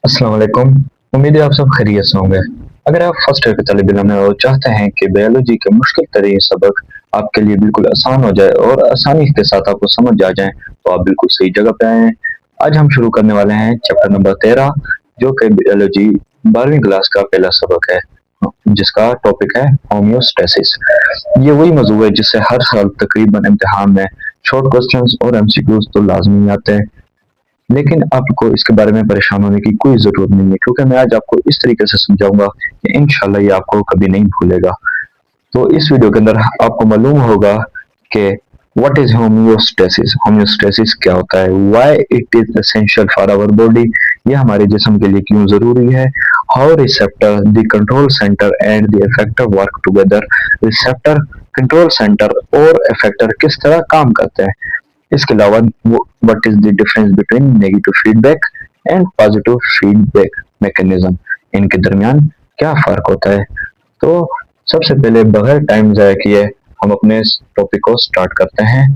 अस्सलाम वालेकुम। उम्मीद है आप सब खैरियत से होंगे। अगर आप फर्स्ट ईयर के तालिब इल्म हैं और चाहते हैं कि बायोलॉजी के मुश्किल तरीन सबक आपके लिए बिल्कुल आसान हो जाए और आसानी के साथ आपको समझ आ जाए, तो आप बिल्कुल सही जगह पे आए हैं। आज हम शुरू करने वाले हैं चैप्टर नंबर 13, जो कि बायोलॉजी 12वीं क्लास का पहला सबक है, जिसका टॉपिक है होम्योस्टेसिस। ये वही मौजूद है जिससे हर साल तकरीबन इम्तिहान में शॉर्ट क्वेश्चंस और एमसीक्यूज तो लाजमी आते हैं। लेकिन आपको इसके बारे में परेशान होने की कोई ज़रूरत नहीं है, क्योंकि मैं आज आपको इस तरीके से समझाऊँगा कि इंशाल्लाह ये आपको कभी नहीं भूलेगा। तो इस वीडियो के अंदर आपको मालूम होगा कि व्हाट इज होम्योस्टेसिस, होम्योस्टेसिस क्या होता है, why it is essential for our body, ये हमारे जिस्म के लिए क्यों ज़रूरी है, how receptor the control centre and the effector work together, receptor, control centre और इफेक्टर किस तरह काम करते हैं। इसके अलावा what is the difference between negative feedback and positive feedback mechanism, इनके दरमियान क्या फ़र्क होता है। तो सबसे पहले बगैर टाइम ज़ाया किए हम अपने इस टॉपिक को स्टार्ट करते हैं।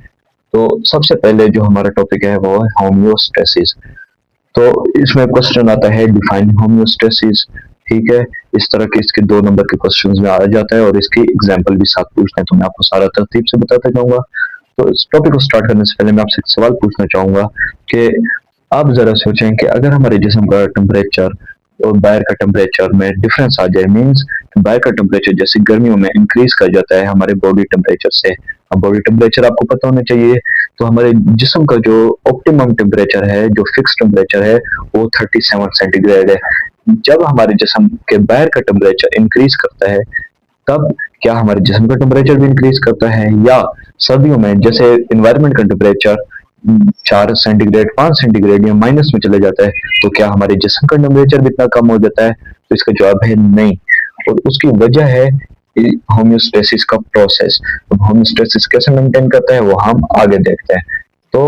तो सबसे पहले जो हमारा टॉपिक है वो है होम्योस्टेसिस। तो इसमें क्वेश्चन आता है डिफाइन होम्योस्टेसिस। ठीक है, इस तरह के इसके 2 नंबर के क्वेश्चन में आ जाता है और इसकी एग्जाम्पल भी साथ पूछते हैं, तो मैं आपको सारा तरतीब से बताता जाऊंगा। तो इस टॉपिक को स्टार्ट करने से पहले मैं आपसे एक सवाल पूछना चाहूंगा कि आप जरा सोचें कि अगर हमारे जिस्म का टेम्परेचर और बाहर का टेम्परेचर में डिफरेंस आ जाए, मींस बाहर का टेम्परेचर जैसे गर्मियों में इंक्रीज कर जाता है हमारे बॉडी टेम्परेचर से। अब बॉडी टेम्परेचर आपको पता होना चाहिए। तो हमारे जिस्म का जो ऑप्टिमम टेम्परेचर है, जो फिक्स टेम्परेचर है, वो 37 सेंटीग्रेड है। जब हमारे जिस्म के बाहर का टेम्परेचर इंक्रीज करता है, तब क्या हमारे जिस्म का टेम्परेचर भी इंक्रीज करता है, या सर्दियों में जैसे इन्वायरमेंट का टेम्परेचर 4 सेंटीग्रेड 5 सेंटीग्रेड या माइनस में चले जाता है, तो क्या हमारे जिस्म का टेम्परेचर भी इतना कम हो जाता है? तो इसका जवाब है नहीं। और उसकी वजह है होम्योस्टेसिस का प्रोसेस। अब होम्योस्टेसिस कैसे मेंटेन करता है वो हम आगे देखते हैं। तो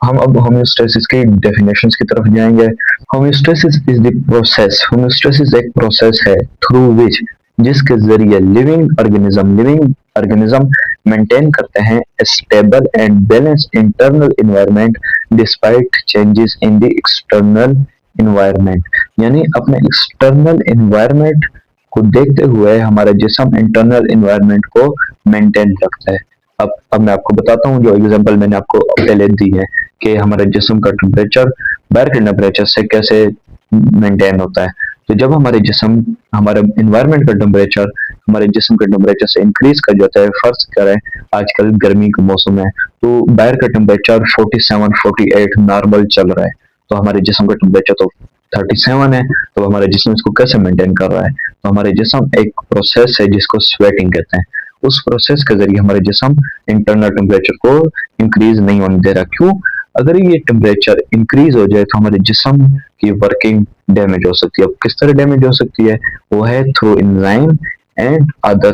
हम अब होम्योस्टेसिस की डेफिनेशंस की तरफ जाएंगे। Homeostasis is the process, homeostasis एक प्रोसेस है थ्रू विच, जिसके जरिए लिविंग ऑर्गेनिज्म मेंटेन करते हैं stable and balance internal environment despite changes in the external environment. यानी अपने एक्सटर्नल इन्वायरमेंट को देखते हुए हमारा जिस्म इंटरनल इन्वायरमेंट को मेंटेन रखता है। अब मैं आपको बताता हूँ, जो एग्जांपल मैंने आपको पहले दी है कि हमारे जिस्म का टेम्परेचर बाहर के टेम्परेचर से कैसे मेंटेन होता है। तो जब हमारे जिस्म हमारे इन्वायरमेंट का टेम्परेचर हमारे जिस्म के टेम्परेचर से इंक्रीज कर जाता है, फर्ज करें आजकल गर्मी का मौसम है, तो बाहर का टेम्परेचर 47 48 नॉर्मल चल रहा है, तो हमारे जिस्म का टेम्परेचर तो 37 है, तो हमारे जिस्म इसको कैसे मेंटेन कर रहा है? तो हमारे जिस्म एक प्रोसेस है जिसको स्वेटिंग कहते हैं। उस प्रोसेस के जरिए हमारे जिस्म इंटरनल टेम्परेचर को इंक्रीज नहीं होने दे रहा। क्यों? अगर ये टेम्परेचर इंक्रीज हो जाए तो हमारे जिस्म की वर्किंग डैमेज हो सकती है। अब किस तरह डैमेज हो सकती है? वो है through enzyme and other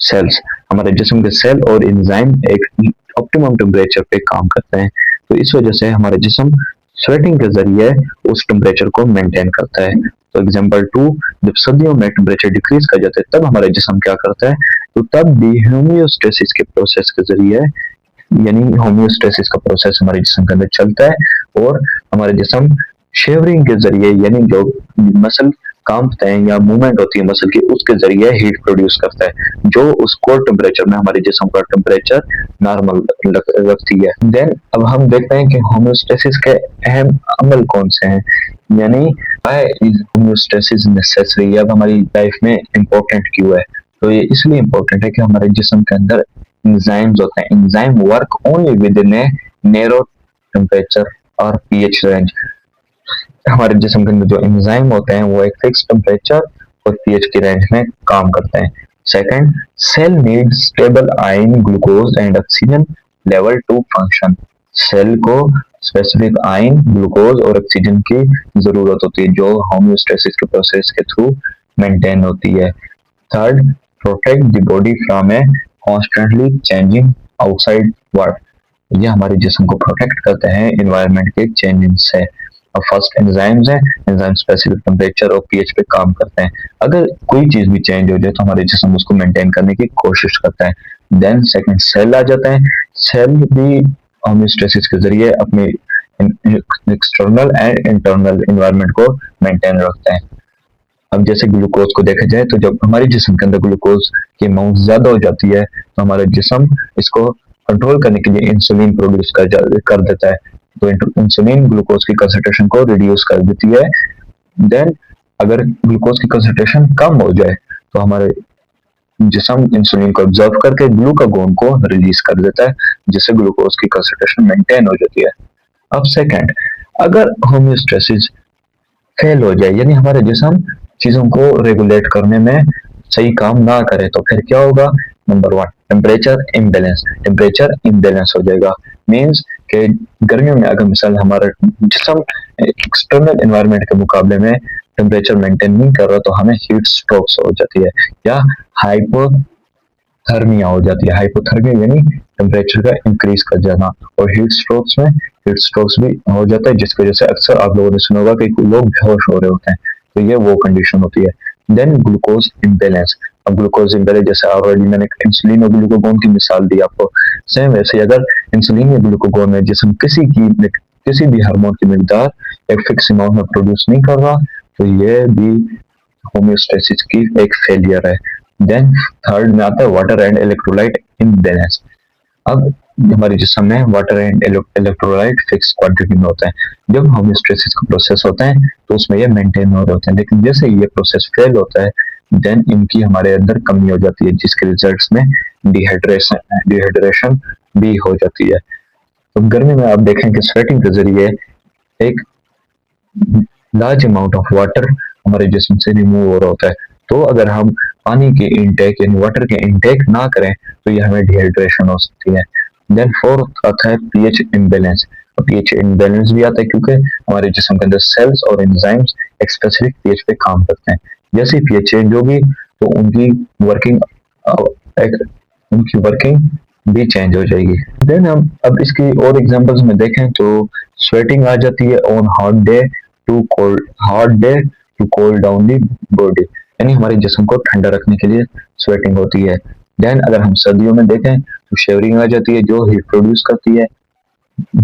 sales. हमारे जिस्म के सेल और एंजाइम एक ऑप्टिमम टेम्परेचर पे काम करते हैं, तो इस वजह से हमारे जिस्म स्वेटिंग के जरिए उस टेम्परेचर को मेंटेन करता है। तो एग्जांपल 2, जब सर्दियों में टेम्परेचर डिक्रीज कर जाता है, तब हमारा जिस्म क्या करता है? तो तब भी होम्योस्टेसिस के प्रोसेस के जरिए, यानी होम्योस्टेसिस का प्रोसेस हमारे जिस्म के अंदर चलता है और हमारे जिस्म शेवरिंग के जरिए, यानी जो मसल कांपते हैं या मूवमेंट होती है मसल की, उसके जरिए हीट प्रोड्यूस करता है, जो उस कोर टेम्परेचर में हमारे जिस्म का टेम्परेचर नॉर्मल रखती है। देन अब हम देखते हैं कि होम्योस्टेसिस के अहम अमल कौन से हैं, यानी व्हाई इज होम्योस्टेसिस नेसेसरी, अब हमारी लाइफ में इम्पोर्टेंट क्यों है? तो ये इसलिए इम्पोर्टेंट है कि हमारे जिस्म के अंदर एंजाइम्स होते हैं। Enzyme work only with in a narrow temperature और पीएच रेंज। हमारे जिस्म के अंदर जो एंजाइम होते हैं वो एक फिक्स टेम्परेचर और पीएच की रेंज में काम करते हैं। Second, cell need stable ion glucose and oxygen level to function. Cell को स्पेसिफिक आयन, ग्लूकोज और ऑक्सीजन की जरूरत होती है, जो होम्योस्टेसिस के प्रोसेस के थ्रू मेंटेन होती है। Third, protect the body from A constantly changing outside world. ये हमारे जिस्म को प्रोटेक्ट करते हैं इन्वायरमेंट के चेंजिंग से। अब फर्स्ट एंजाइम्स है, एंजाइम स्पेसिफिक टेम्परेचर और पीएच पे काम करते हैं। अगर कोई चीज भी चेंज हो जाए तो हमारे जिस्म उसको मेंटेन करने की कोशिश करता है। देन सेकंड, सेल आ जाता है। सेल भी होम्योस्टेसिस के जरिए अपनी एक्सटर्नल एंड इंटरनल इन्वायरमेंट को मेंटेन रखते हैं। अब जैसे ग्लूकोज को देखा जाए तो जब हमारे जिस्म के अंदर ग्लूकोज की अमाउंट ज्यादा हो जाती है तो हमारा जिस्म इसको कंट्रोल करने के लिए इंसुलिन प्रोड्यूस कर देता है। तो इंसुलिन ग्लूकोज की कंसंट्रेशन को रिड्यूस कर देती है। देन अगर ग्लूकोज की कंसंट्रेशन कम हो जाए तो हमारे जिस्म इंसुलिन को ऑब्जर्व करके ग्लूकागोन को रिलीज कर देता है, जिससे ग्लूकोज की कंसंट्रेशन मेंटेन हो जाती है। अब सेकंड, अगर होम्योस्टेसिस फेल हो जाए यानी हमारे जिस्म चीजों को रेगुलेट करने में सही काम ना करे तो फिर क्या होगा? नंबर वन, टेम्परेचर इम्बेलेंस हो जाएगा। मीन्स कि गर्मियों में अगर मिसाल हमारा जिस्म एक्सटर्नल एनवायरनमेंट के मुकाबले में टेम्परेचर मेंटेन नहीं कर रहा तो हमें हीट स्ट्रोक्स हो जाती है या हाइपोथर्मिया हो जाती है। हाइपोथर्मिया यानी टेम्परेचर का इंक्रीज कर जाना, और हीट स्ट्रोक्स भी हो जाता है, जिसकी वजह से अक्सर आप लोगों ने सुना होगा कि लोग बेहोश हो रहे होते हैं। तो ये वो कंडीशन होती है। Then glucose imbalance. अब ग्लूकोज इम्बेलेंस जैसे ऑलरेडी मैंने इंसुलिन और ग्लूकागोन की मिसाल दी आपको, सेम वैसे अगर इंसुलिन या ग्लूकागोन में जिसम किसी भी हार्मोन की मिकदार एक फिक्स अमाउंट में प्रोड्यूस नहीं कर रहा तो ये भी होम्योस्टेसिस की एक फेलियर है। देन थर्ड में आता है वाटर एंड इलेक्ट्रोलाइट इम्बेलेंस। अब हमारे जिस्म में water and electrolyte fix quantity में होता है। जब होम्योस्टेसिस का प्रोसेस होता है तो उसमें ये मेंटेन हो रहे होते हैं, लेकिन जैसे ये प्रोसेस फेल होता है देन इनकी हमारे अंदर कमी हो जाती है, जिसके रिजल्ट्स में डिहाइड्रेशन भी हो जाती है। तो गर्मी में आप देखें कि स्वेटिंग के जरिए एक लार्ज अमाउंट ऑफ वाटर हमारे जिस्म से रिमूव हो रहा होता है। तो अगर हम पानी के इनटेक यानी वाटर के इनटेक ना करें तो ये हमें डिहाइड्रेशन हो सकती है। देन फोर्थ आता है पीएच इम्बेलेंस। पीएच इम्बेलेंस भी आता है क्योंकि हमारे जिस्म के अंदर सेल्स और एंजाइम्स एक स्पेसिफिक पीएच पे काम करते हैं। जैसे पीएच चेंज होगी तो उनकी वर्किंग भी चेंज हो जाएगी। देन हम अब इसकी और एग्जांपल्स में देखें तो स्वेटिंग आ जाती है on hot day to cool down the body, यानी हमारे जिस्म को ठंडा रखने के लिए स्वेटिंग होती है। देन अगर हम सर्दियों में देखें तो शेवरिंग आ जाती है जो हीट प्रोड्यूस करती है।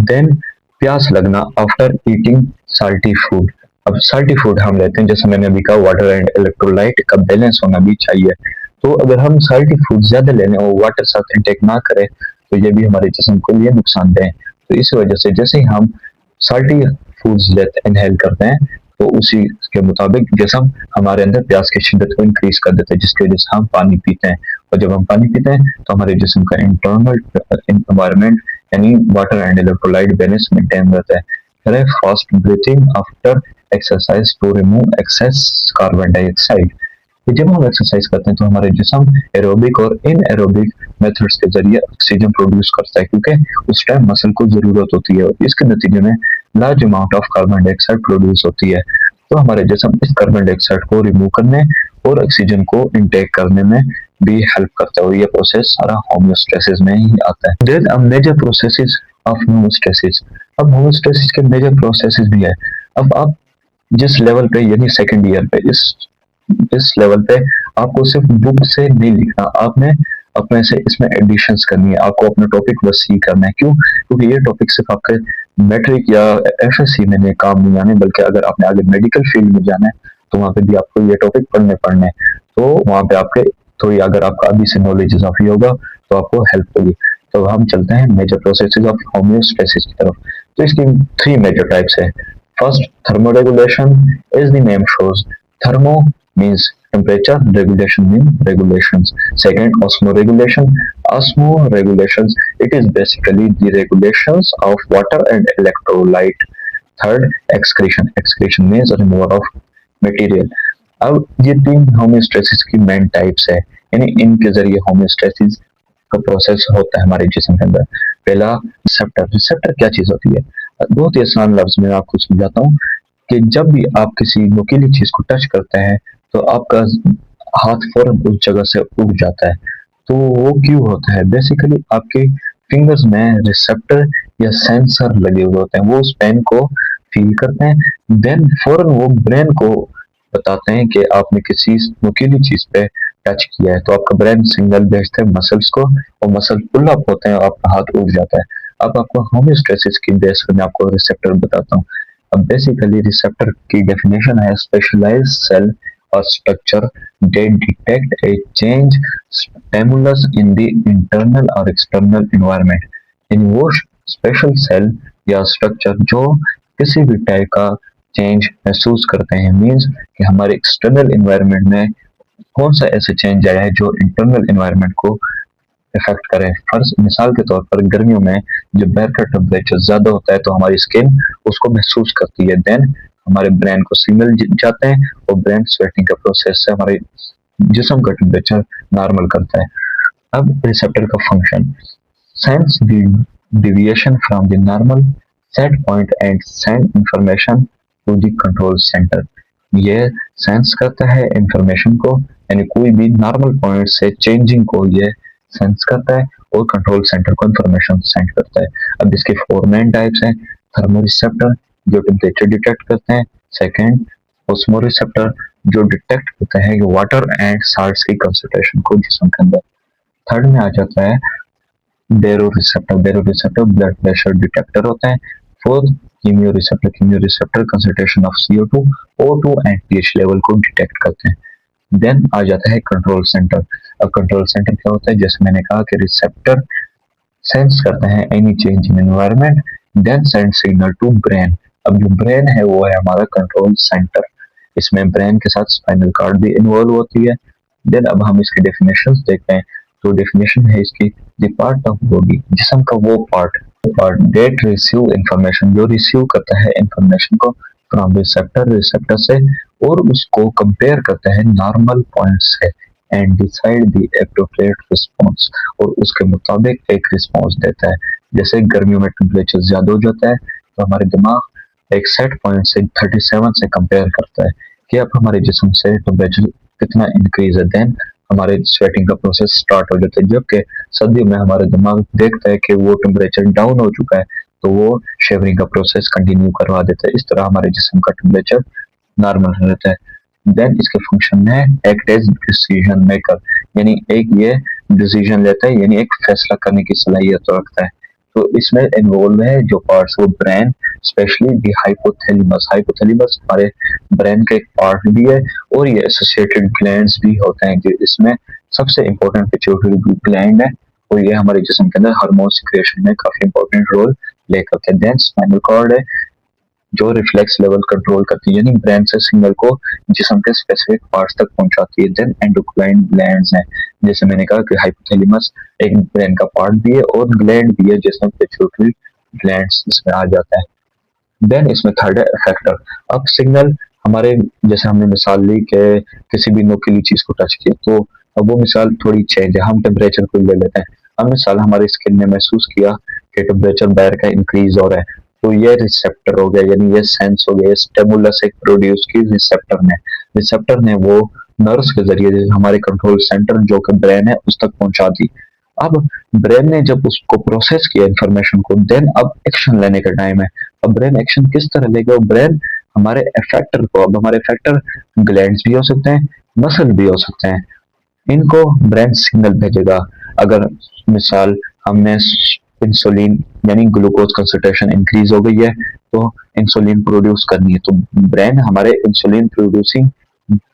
देन प्यास लगना आफ्टर ईटिंग साल्टी फूड। अब साल्टी फूड हम लेते हैं, जैसे मैंने अभी कहा वाटर एंड इलेक्ट्रोलाइट का बैलेंस होना भी चाहिए। तो अगर हम साल्टी फूड ज्यादा ले लें और वाटर साथ इंटेक ना करें तो ये भी हमारे जिस्म के लिए नुकसानदेह है। तो इस वजह से जैसे ही हम साल्टी फूड्स लेते इनहेल करते हैं तो उसी के मुताबिक जिस्म हमारे अंदर प्यास की शिद्दत को इंक्रीज कर देता है, जिसकी वजह से हम पानी पीते हैं। और जब हम पानी पीते हैं तो हमारे जिस्म का इंटरनल एनवायरनमेंट यानी water and electrolyte balance maintain रहता है। Fast breathing after exercise to remove excess carbon dioxide. जब हम एक्सरसाइज करते हैं तो हमारे जिस्म एरोबिक और इन एरोबिक मेथड्स के जरिए ऑक्सीजन प्रोड्यूस करता है, क्योंकि उस टाइम मसल को जरूरत होती है और इसके नतीजे में large amount of carbon dioxide produce होती है। तो हमारे जिस्म इस कार्बन डाइऑक्साइड को रिमूव करने और ऑक्सीजन को इनटेक करने में भी हेल्प करता है, और ये प्रोसेस सारा होम्योस्टेसिस में ही आता है। देन अब मेजर प्रोसेसेस ऑफ होम्योस्टेसिस। अब होम्योस्टेसिस के मेजर प्रोसेसेस भी है। अब आप जिस लेवल पे यानी सेकंड ईयर पे इस लेवल पे आपको सिर्फ बुक से नहीं लिखना, आपने अपने से इसमें एडिशंस करनी है, आपको अपना टॉपिक वसी करना है। क्यों? क्योंकि ये टॉपिक सिर्फ आपके मैट्रिक या एफएससी में काम नहीं आने, बल्कि अगर आपने आगे मेडिकल फील्ड में जाना है तो वहाँ पे भी आपको ये टॉपिक पढ़ने हैं। तो वहाँ पे आपके थोड़ी अगर आपका अभी से नॉलेज इजाफी होगा तो आपको हेल्प होगी। तो हम चलते हैं मेजर प्रोसेसेस ऑफ होम्योस्टेसिस की तरफ। तो इसकी 3 मेजर टाइप्स है। First, thermoregulation, as the name shows. Thermo means temperature, regulation means regulations. Second, osmoregulation. Osmoregulations, it is basically the regulations of water and electrolyte. Third, excretion. Excretion means removal of material. अब ये 3 homeostasis की main types है, यानी इनके जरिए homeostasis का process होता है हमारे जिस्म के अंदर। पहला, रिसेप्टर। रिसेप्टर क्या चीज होती है? बहुत ही आसान लफ्ज में आपको समझाता हूँ कि जब भी आप किसी नुकीली चीज को टच करते हैं तो आपका हाथ फौरन उस जगह से उठ जाता है। तो वो क्यों होता है? बेसिकली आपके फिंगर्स में रिसेप्टर या सेंसर लगे हुए होते हैं, वो उस पेन को फील करते हैं। देन फौरन वो ब्रेन को बताते हैं कि आपने किसी नुकीली चीज पे टच किया है, तो आपका ब्रेन सिग्नल भेजता है मसल्स को और मसल पुल अप होते हैं और आपका हाथ उठ जाता है। अब आपको होमियोस्टेसिस की बेस पर मैं आपको रिसेप्टर बताता हूँ। अब बेसिकली रिसेप्टर की डेफिनेशन है स्पेशलाइज्ड सेल और structure that detect a change stimulus in the internal or external environment। यानी वो स्पेशल सेल या स्ट्रक्चर जो किसी भी टाइप का चेंज महसूस करते हैं, मीन्स कि हमारे एक्सटर्नल एनवायरनमेंट में कौन सा ऐसे चेंज आया है जो इंटरनल एनवायरनमेंट को इफेक्ट करे। फर्स्ट मिसाल के तौर पर गर्मियों में जब बाहर का टेम्परेचर ज्यादा होता है तो हमारी स्किन उसको महसूस करती है, देन हमारे ब्रेन को सिग्नल जाते हैं और ब्रेन स्वेटिंग का प्रोसेस से हमारे जिस्म का टेम्परेचर नॉर्मल करता है। अब रिसेप्टर का function sense the deviation from the normal set point and send information to the control center। ये सेंस करता है इंफॉर्मेशन को, यानी कोई भी नॉर्मल पॉइंट से चेंजिंग को ये सेंस करता है और कंट्रोल सेंटर को इंफॉर्मेशन सेंड करता है। अब इसके फोर मेन टाइप्स हैं। थर्मोरिसेप्टर जो टेम्परेचर डिटेक्ट करते हैं, सेकंड ओस्मोरिसेप्टर जो डिटेक्ट करते हैं वाटर एंड साल्ट्स की कंसंट्रेशन को जिस्म के अंदर, थर्ड में आ जाता है बेरोरिसेप्टर ब्लड प्रेशर डिटेक्टर होता है, fourth chemoreceptor concentration of CO2 O2 and pH level को डिटेक्ट करते हैं। देन आ जाता है कंट्रोल सेंटर। अब कंट्रोल सेंटर क्या होता है, जैसे मैंने कहा कि रिसेप्टर सेंस करते हैं any change in environment, then send signal to brain. अब जो ब्रेन है वो है हमारा कंट्रोल सेंटर। इसमें ब्रेन के साथ स्पाइनल कॉर्ड भी इन्वॉल्व होती है। देन अब हम इसके डेफिनेशंस देखते हैं। तो डेफिनेशन है इसकी द पार्ट ऑफ बॉडी, जिस्म का वो पार्ट डेट रिसीव इंफॉर्मेशन जो रिसीव करता है इंफॉर्मेशन को फ्रॉम रिसेप्टर से और उसको कंपेयर करता है नॉर्मल पॉइंट से and decide the appropriate response, और उसके मुताबिक एक रिस्पॉन्स देता है। जैसे गर्मियों में टेम्परेचर ज्यादा हो जाता है तो हमारे दिमाग एक सेट पॉइंट से 37 से कंपेयर करता है कि अब हमारे जिस्म से टेम्परेचर कितना इंक्रीज है, देन हमारे स्वेटिंग का प्रोसेस स्टार्ट हो जाता है। जबकि सर्दियों में हमारा दिमाग देखता है कि वो टेम्परेचर डाउन हो चुका है तो वो शेवरिंग का प्रोसेस कंटिन्यू करवा देता है। इस तरह हमारे जिस्म का टेम्परेचर नॉर्मल रहता है। देन इसके फंक्शन में एक्ट एज डिसीजन मेकर, यानी एक ये डिसीजन लेता है, यानी एक फैसला करने की सलाहियत रखता है। तो इसमें इन्वॉल्व है जो पार्ट्स, वो ब्रेन स्पेशली दी हाइपोथैलेमस हमारे ब्रेन का एक पार्ट भी है, और ये एसोसिएटेड ग्लैंड्स भी होते हैं। कि इसमें सबसे इंपॉर्टेंट पिट्यूटरी ग्लैंड है और ये हमारे जिस्म के अंदर हार्मोन सिक्रेशन में काफी इंपॉर्टेंट रोल प्ले करते हैं। देन स्पाइनल कॉर्ड है जो रिफ्लेक्स लेवल कंट्रोल करती है, यानी ब्रेन से सिग्नल को जिस्म के स्पेसिफिक पार्ट्स तक पहुंचाती है। देन एंडोक्राइन ग्लैंड्स हैं, जैसे मैंने कहा कि हाइपोथैलेमस एक ब्रेन का पार्ट भी है और ग्लैंड भी है जिसमें पिट्यूटरी ग्लैंड्स इसमें आ जाता है। देन इसमें थर्ड है इफेक्टर। अब सिग्नल हमारे, जैसे हमने मिसाल ली कि किसी भी नुकीली चीज को टच किया, तो अब वो मिसाल थोड़ी चेंज है। हम टेम्परेचर को ले लेते हैं। अब मिसाल हमारी स्किन ने महसूस किया कि टेम्परेचर बाहर का इंक्रीज हो रहा है, तो ये रिसेप्टर हो गया, यानी ये सेंस हो गया। स्टिमुलस एक प्रोड्यूस की रिसेप्टर ने वो नर्व्स के जरिए हमारे कंट्रोल सेंटर जो कि ब्रेन है उस तक पहुंचा दी। अब ब्रेन ने जब उसको प्रोसेस किया इंफॉर्मेशन को, देन अब एक्शन लेने का टाइम है। अब ब्रेन एक्शन किस तरह लेगा, ब्रेन हमारे इफेक्टर को, अब हमारे इफेक्टर ग्लैंड्स भी हो सकते हैं, मसल भी हो सकते हैं, इनको ब्रेन सिग्नल भेजेगा। अगर मिसाल हमने इंसुलिन यानी ग्लूकोज कंसंट्रेशन इंक्रीज हो गई है तो इंसुलिन प्रोड्यूस करनी है, तो ब्रेन हमारे इंसुलिन प्रोड्यूसिंग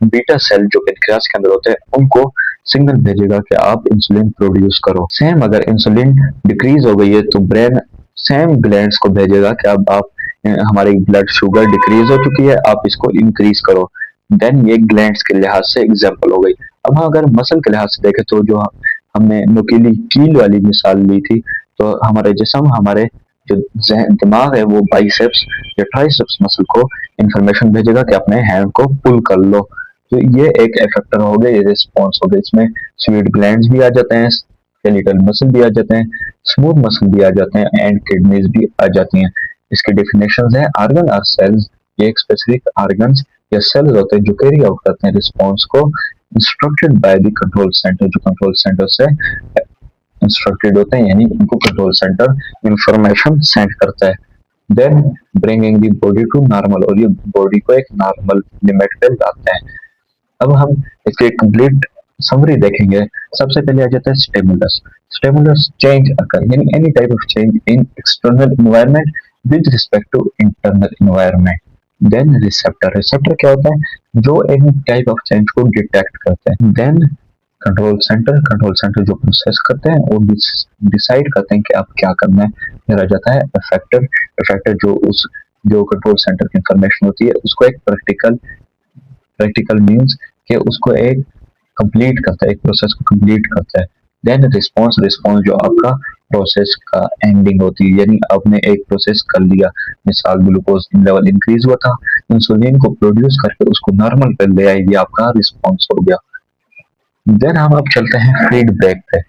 बीटा सेल जो पेनक्रियास के अंदर होते हैं उनको सिग्नल भेजेगा कि आप इंसुलिन प्रोड्यूस करो। सेम अगर इंसुलिन डिक्रीज हो गई है तो ब्रेन सेम ग्लैंड्स को भेजेगा कि अब आप हमारी ब्लड शुगर डिक्रीज हो चुकी है, आप इसको इंक्रीज करो। देन ये ग्लैंड्स के लिहाज से एग्जांपल हो गई। अब हाँ, अगर मसल के लिहाज से देखें तो जो हमने नुकीली कील वाली मिसाल ली थी, तो हमारे जिस्म, हमारे जो दिमाग है वो बाइसेप्स या ट्राइसेप्स मसल को इंफॉर्मेशन भेजेगा कि अपने हैंड को पुल कर लो। तो ये एक इफेक्टर हो गया, ये रिस्पॉन्स हो गया। इसमें स्वीट ग्लैंड्स भी आ जाते हैं, स्केलेटल मसल भी आ जाते हैं, स्मूथ मसल भी आ जाते हैं एंड किडनीज भी आ जाती हैं। इसके डेफिनेशंस है ऑर्गन और सेल्स, ये एक स्पेसिफिक ऑर्गन्स या सेल्स होते हैं जो कैरी आउट करते हैं रिस्पॉन्स को instructed by the control centre, जो कंट्रोल सेंटर से इंस्ट्रक्टेड होते हैं, यानी उनको कंट्रोल सेंटर इंफॉर्मेशन सेंड करता है। Then bringing the body to normal, और ये बॉडी को एक नॉर्मल लिमिट पे लाते हैं। अब हम इसके कंप्लीट समरी देखेंगे। सबसे पहले आ जाता है स्टिमुलस। स्टिमुलस चेंज अकर यानी any type of change in external environment with respect to internal environment. Then receptor. Receptor क्या होता है? जो एनी टाइप ऑफ चेंज को डिटेक्ट करते हैं। Then control centre. Control centre जो प्रोसेस करते हैं और डिसाइड करते हैं कि आप क्या करना है। फिर आ जाता है इफेक्टर। इफेक्टर जो कंट्रोल सेंटर की इंफॉर्मेशन होती है उसको एक प्रैक्टिकल प्रैक्टिकल मीन्स कि उसको एक कंप्लीट करता है, एक प्रोसेस को कंप्लीट करता है। Then response. रिस्पॉन्स जो आपका प्रोसेस का एंडिंग होती है, यानी आपने एक प्रोसेस कर लिया, मिसाल ग्लूकोज लेवल इंक्रीज हुआ था, इंसुलिन को प्रोड्यूस करके उसको नॉर्मल पे ले आई, ये आपका रिस्पॉन्स हो गया। देन हम अब चलते हैं फीडबैक पे।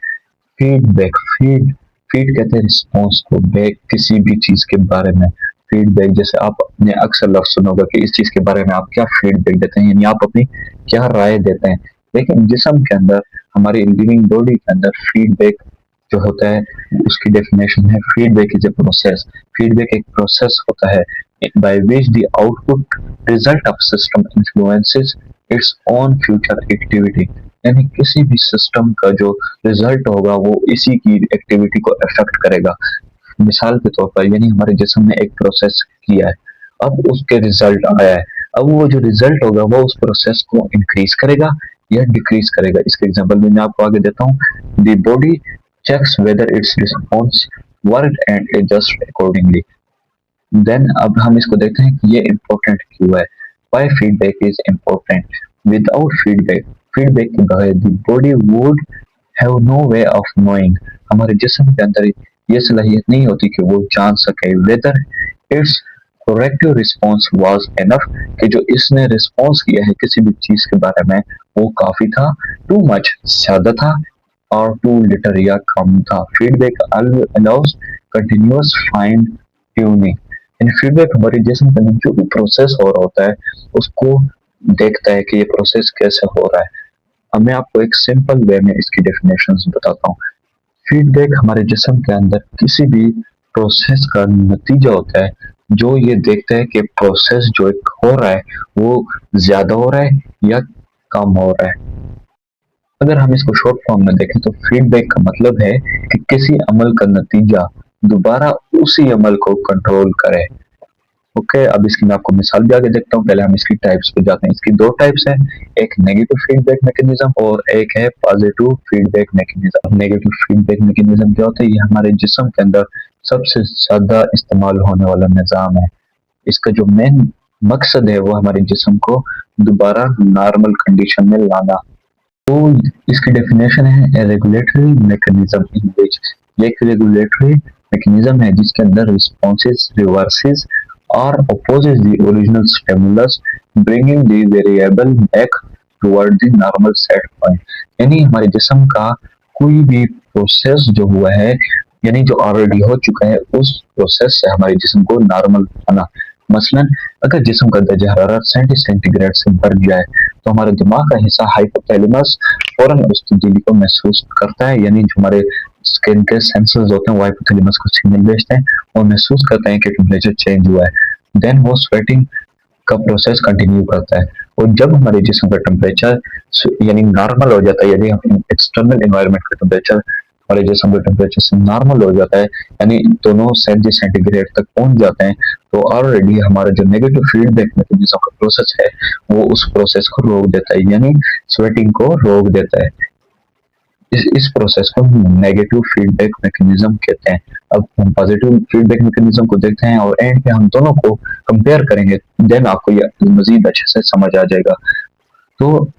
फीडबैक फीड कहते हैं रिस्पॉन्स को, बैक किसी भी चीज के बारे में। फीडबैक जैसे आपने अक्सर लफ्ज सुना होगा कि इस चीज के बारे में आप क्या फीडबैक देते हैं, यानी आप अपनी क्या राय देते हैं। लेकिन जिस्म के अंदर, हमारी लिविंग बॉडी के अंदर फीडबैक जो होता है उसकी डेफिनेशन है, feedback is a process. Feedback एक प्रोसेस होता है by which the output result of system influences its own future activity. यानी किसी भी सिस्टम का जो रिजल्ट होगा वो इसी की एक्टिविटी को अफेक्ट करेगा। मिसाल के तौर पर, यानी हमारे जिस्म ने एक प्रोसेस किया है, अब उसके रिजल्ट आया है, अब वो जो रिजल्ट होगा वो उस प्रोसेस को इंक्रीज करेगा या डिक्रीज करेगा। इसके एग्जांपल में मैं आपको आगे देता हूँ। The body checks whether its response work and adjust accordingly. Then अब हम इसको देखते हैं कि ये इम्पोर्टेंट क्यों है। Why feedback is important. Without feedback, feedback के बगैर the body would have no way of knowing. हमारे जिस्म के अंदर ये सलाहियत नहीं होती कि वो जान सके whether it's corrective response was enough, कि जो इसने रिस्पॉन्स किया है किसी भी चीज के बारे में वो काफी था, टू मच ज्यादा था, और टू लिटर या कम था। Feedback allows continuous fine tuning. यानी फीडबैक हमारे जिस्म के अंदर जो प्रोसेस हो रहा होता है उसको देखता है कि ये प्रोसेस कैसे हो रहा है। अब मैं आपको एक सिंपल वे में इसकी डेफिनेशंस बताता हूँ। फीडबैक हमारे जिस्म के अंदर किसी भी प्रोसेस का नतीजा होता है, जो ये देखता है कि प्रोसेस जो एक हो रहा है वो ज्यादा हो रहा है या कम हो रहा है। अगर हम इसको शॉर्ट फॉर्म में देखें तो फीडबैक का मतलब है कि किसी अमल का नतीजा दोबारा उसी अमल को कंट्रोल करे। ओके, अब इसकी मैं आपको मिसाल भी आगे देखता हूँ। पहले हम इसकी टाइप्स पे जाते हैं। इसकी दो टाइप्स हैं, एक नेगेटिव फीडबैक मैकेनिज्म और एक है positive feedback mechanism. Negative feedback mechanism क्या होता है? ये हमारे जिस्म के अंदर सबसे ज्यादा इस्तेमाल होने वाला निज़ाम है। इसका जो मेन मकसद है वो हमारे जिस्म को दोबारा नॉर्मल कंडीशन में लाना। तो इसकी डेफिनेशन है रेगुलेटरी मैकेनिज्म इन विच, ये एक रेगुलेटरी मैकेनिज्म है जिसके अंदर रिस्पॉन्सेस रिवर्सेस और opposes the original stimulus, bringing the variable back toward the normal set point। यानी हमारे जिस्म का कोई भी प्रोसेस जो हुआ है, यानी जो ऑलरेडी हो चुका है, उस प्रोसेस से हमारे जिस्म को नॉर्मल बनाना। मसलन अगर जिस्म का दर्जा हरारत 70 सेंटीग्रेड से बढ़ जाए तो हमारे दिमाग का हिस्सा हाइपोथैलेमस फौरन उस तब्दीली को महसूस करता है, यानी जो हमारे स्किन के सेंसर्स होते हैं वो हाइपोथैलेमस को सिग्नल भेजते हैं और महसूस करते हैं कि टेम्परेचर चेंज हुआ है। देन वो स्वेटिंग का प्रोसेस कंटिन्यू करता है, और जब हमारे जिस्म का टेम्परेचर यानी नॉर्मल हो जाता है, यदि हम एक्सटर्नल एनवायरनमेंट का टेम्परेचर हमारे जिस्म के टेम्परेचर से नॉर्मल हो जाता है, यानी दोनों 70 सेंटीग्रेड तक पहुंच जाते हैं, तो ऑलरेडी हमारा जो नेगेटिव फीडबैक मैकेनिज्म का प्रोसेस है वो उस प्रोसेस को रोक देता है, यानी स्वेटिंग को रोक देता है। इस प्रोसेस को नेगेटिव फीडबैक मैकेनिज्म कहते हैं। अब हम पॉजिटिव फीडबैक मैकेनिज्म को देखते हैं और एंड पे हम दोनों को कंपेयर करेंगे, देन आपको ये मजीद अच्छे से समझ आ जाएगा। तो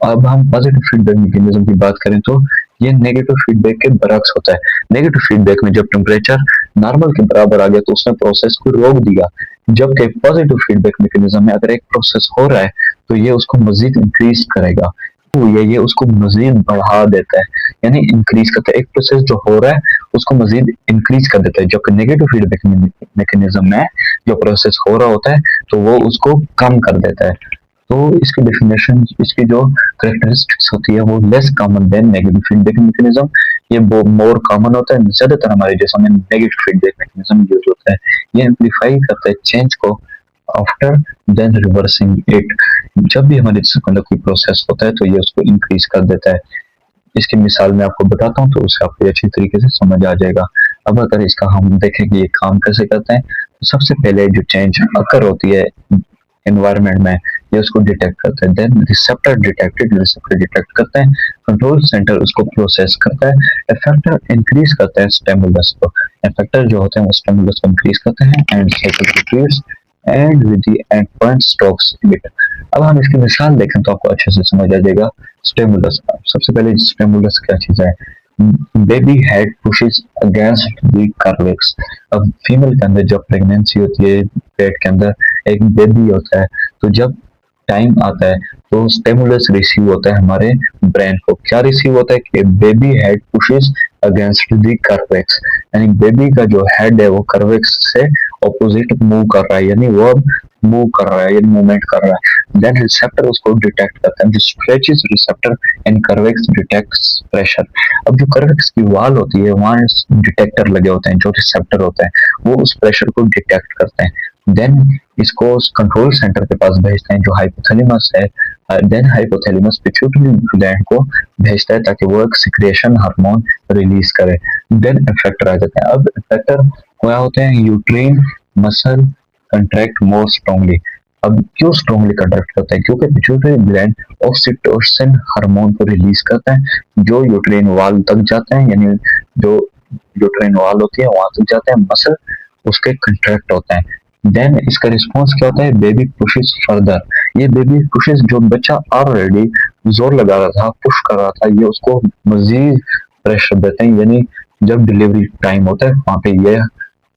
अब हम पॉजिटिव फीडबैक मैकेनिज्म की बात करें तो ये नेगेटिव फीडबैक के बरक्स होता है। नेगेटिव फीडबैक में जब टेम्परेचर नॉर्मल के बराबर आ गया तो उसने प्रोसेस को रोक दिया, जबकि पॉजिटिव फीडबैक मैकेनिज्म में अगर एक प्रोसेस हो रहा है तो ये उसको मजीद इंक्रीज करेगा, तो ये उसको मजीद बढ़ा देता है, यानी इंक्रीज करता है। एक प्रोसेस जो हो रहा है उसको मजीद इंक्रीज कर देता है, जबकि नेगेटिव फीडबैक मैकेनिज्म में जो प्रोसेस हो रहा होता है तो वो उसको कम कर देता है। तो इसकी डेफिनेशन, इसकी जो करेक्टरिस्टिक्स होती है वो less common than negative feedback mechanism, ये मोर कॉमन होता है। ज्यादातर हमारे जैसा में नेगेटिव फीडबैक मैकेनिज्म यूज होता है। ये एम्पलीफाई करता है चेंज को आफ्टर देन रिवर्सिंग इट। जब भी हमारे जिसम के अंदर कोई प्रोसेस होता है तो ये उसको इंक्रीज कर देता है। इसकी मिसाल मैं आपको बताता हूँ तो उससे आपको अच्छी तरीके से समझ आ जाएगा। अब अगर इसका हम देखें कि ये काम कैसे करते हैं, तो सबसे पहले जो चेंज अकर होती है एनवायरनमेंट में, ये उसको डिटेक्ट करते हैं। देन रिसेप्टर डिटेक्ट करते हैं, कंट्रोल सेंटर उसको प्रोसेस करता है, इफेक्टर इंक्रीज करता है स्टिमुलस को, इफेक्टर जो होते हैं वो स्टिमुलस को इंक्रीज करते हैं and cycle repeats and with the end point stops it. अब हम इसकी मिसाल देखें तो आपको अच्छे से समझ आ जाएगा। स्टिमुलस, सबसे पहले स्टिमुलस क्या चीज है? Baby head pushes against the cervix. अब फीमेल के अंदर जब प्रेगनेंसी होती है, पेट के अंदर एक बेबी होता है, तो जब टाइम आता है तो स्टिमुलस रिसीव होता है हमारे ब्रेन को। क्या रिसीव होता है कि baby head pushes against the cervix, यानी बेबी का जो हेड है वो कर्वेक्स से ऑपोजिट मूव कर रहा है, यानी वो मूव कर रहा है, यानी मूवमेंट कर रहा है। देन रिसेप्टर उसको डिटेक्ट करता है, जो stretches receptor and cervix detects pressure. अब जो कर्वेक्स की वाल होती है वहां डिटेक्टर लगे होते हैं, जो रिसेप्टर होता है वो उस प्रेशर को डिटेक्ट करते हैं। देन इसको कंट्रोल सेंटर के पास भेजते हैं जो हाइपोथैलेमस है। देन हाइपोथैलेमस पिट्यूटरी ग्लैंड को भेजता है ताकि वो एक सिक्रेशन हार्मोन रिलीज करे। देन इफेक्टर आ जाते हैं। अब इफेक्टर क्या होते हैं? Uterine muscle contract more strongly. अब क्यों स्ट्रांगली कंट्रैक्ट करता है? क्योंकि पिट्यूटरी ग्लैंड ऑक्सीटोसिन हार्मोन को रिलीज करता है जो यूट्रीन वाल तक जाता है, यानी जो यूट्रीन वाल होती है वहां तक जाता है, मसल उसके कंट्रैक्ट होता है। देन इसका रिस्पॉन्स क्या होता है? Baby pushes further. ये बेबी पुशेस, जो बच्चा ऑलरेडी जोर लगा रहा था, पुश कर रहा था, ये उसको मजीद प्रेशर देते हैं, यानी जब डिलीवरी टाइम होता है वहां पे ये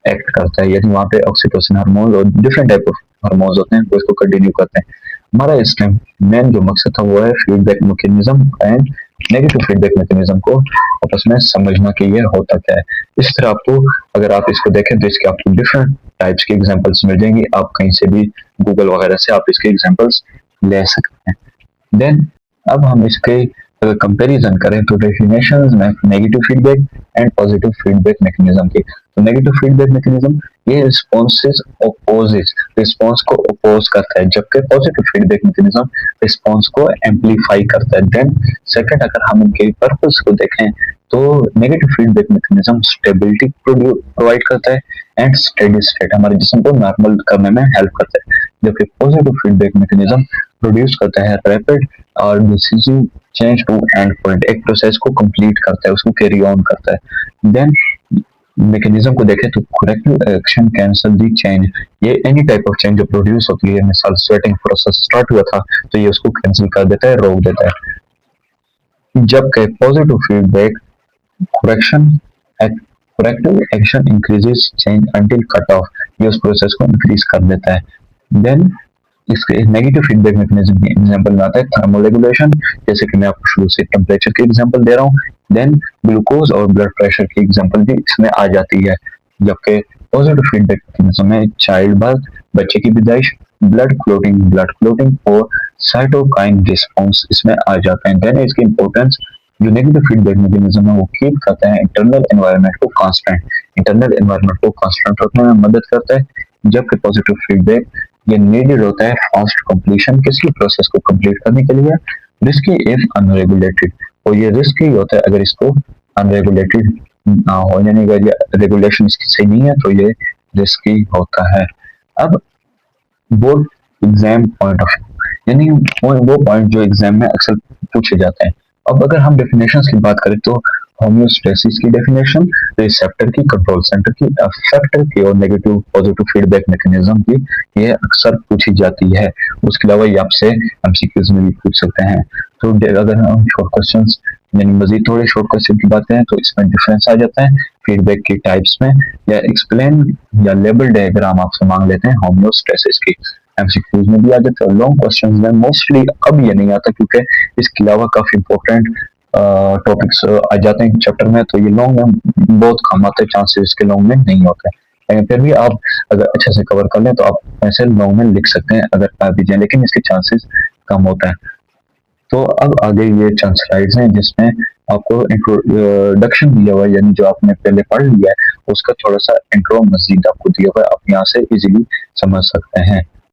एक्ट करता है, यानी वहां पे ऑक्सीटोसिन हार्मोन और डिफरेंट टाइप ऑफ हार्मोन्स होते हैं वो इसको कंटिन्यू करते हैं। हमारा इस टाइम मेन जो मकसद था वो है feedback mechanism and negative feedback mechanism को आपस में समझना कि ये होता क्या है। इस तरह आपको, अगर आप इसको देखें तो इसके आपको डिफरेंट टाइप्स की एग्जांपल्स मिल जाएंगी। आप कहीं से भी गूगल वगैरह से आप इसके एग्जांपल्स ले सकते हैं। देन अब हम इसके अगर कंपैरिजन करें तो डेफिनेशंस में negative feedback and positive feedback mechanism की। तो नेगेटिव फीडबैक मैकेनिज्म ये रिस्पॉन्सेस अपोजिट, रिस्पॉन्स को अपोज करता है, जबकि पॉजिटिव फीडबैक मैकेनिज्म रिस्पॉन्स को एम्पलीफाई करता है। देन सेकंड, अगर हम इनके पर्पस को देखें तो negative feedback mechanism stability provide करता है एंड स्टेडी स्टेट, हमारे जिस्म को नॉर्मल करने में हेल्प करता है, जबकि पॉजिटिव फीडबैक मैकेनिज्म प्रोड्यूस करता है रैपिड और decisive change to end point, एक प्रोसेस को कंप्लीट करता है, उसको कैरी ऑन करता है। देन मैकेनिज्म को देखें तो करेक्टिव एक्शन कैंसल दी चेंज, ये एनी टाइप ऑफ चेंज जो प्रोड्यूस होती है, मिसाल स्वेटिंग प्रोसेस स्टार्ट हुआ था तो ये उसको कैंसिल कर देता है, रोक देता है। जबकि positive feedback correction corrective action increases change until cut off, ये उस प्रोसेस को इंक्रीज कर देता है। देन इसके नेगेटिव फीडबैक मैकेनिज्म के एग्जांपल में आता है थर्मोरेगुलेशन, जैसे कि मैं आपको शुरू से टेम्परेचर के एग्जांपल दे रहा हूँ। देन ग्लूकोज और ब्लड प्रेशर की एग्जांपल भी इसमें आ जाती है। जबकि पॉजिटिव फीडबैक मैकेनिज्म में चाइल्ड बर्थ, बच्चे की पैदाइश, ब्लड क्लोटिंग और साइटोकाइन रिस्पॉन्स इसमें आ जाते हैं। देन इसकी इंपॉर्टेंस, जो नेगेटिव फीडबैक मैकेनिज्म है वो कीप करता है इंटरनल एनवायरनमेंट को कांस्टेंट, इंटरनल एनवायरनमेंट को कांस्टेंट रखने में मदद करता है। जबकि पॉजिटिव फीडबैक ये नीडेड होता है फास्ट कंप्लीशन, किसी प्रोसेस को कंप्लीट करने के लिए, रिस्की इफ अनरेगुलेटेड, और ये रिस्की होता है अगर इसको अनरेगुलेटेड ना हो, यानी अगर रेगुलेशन इसकी सही नहीं है तो ये रिस्की होता है। अब board exam point of view, यानी वो पॉइंट जो एग्जाम में अक्सर पूछे जाते हैं। अब अगर हम डेफिनेशंस की बात करें तो होम्योस्टेसिस की डेफिनेशन, रिसेप्टर की, कंट्रोल सेंटर की, अफेक्टर की और नेगेटिव पॉजिटिव फीडबैक मैकेनिज्म की, ये अक्सर पूछी जाती है। उसके अलावा ये आपसे एमसीक्यूज में भी पूछ सकते हैं। तो अगर हम शॉर्ट क्वेश्चंस यानी मजीद थोड़े शॉर्ट क्वेश्चन की बात करें तो इसमें डिफरेंस आ जाता है फीडबैक की टाइप्स में, या एक्सप्लेन या लेबल डायग्राम आपसे मांग लेते हैं होम्योस्टेसिस की, एमसीक्यूज में भी आ जाता है। लॉन्ग क्वेश्चंस में मोस्टली अब ये नहीं आता क्योंकि इसके अलावा काफी इंपॉर्टेंट टॉपिक्स आ जाते हैं चैप्टर में, तो ये लॉन्ग में बहुत कम आते हैं, चांसेस इसके लॉन्ग में नहीं होते हैं। लेकिन फिर भी आप अगर अच्छे से कवर कर लें तो आप ऐसे लॉन्ग में लिख सकते हैं अगर आ भी जाए, लेकिन इसके चांसेस कम होता है। तो अब आगे ये चंद स्लाइड्स हैं जिसमें आपको इंट्रोडक्शन दिया हुआ है, यानी जो आपने पहले पढ़ लिया है उसका थोड़ा सा इंट्रो मजीद आपको दिया हुआ है, आप यहाँ से इजीली समझ सकते हैं।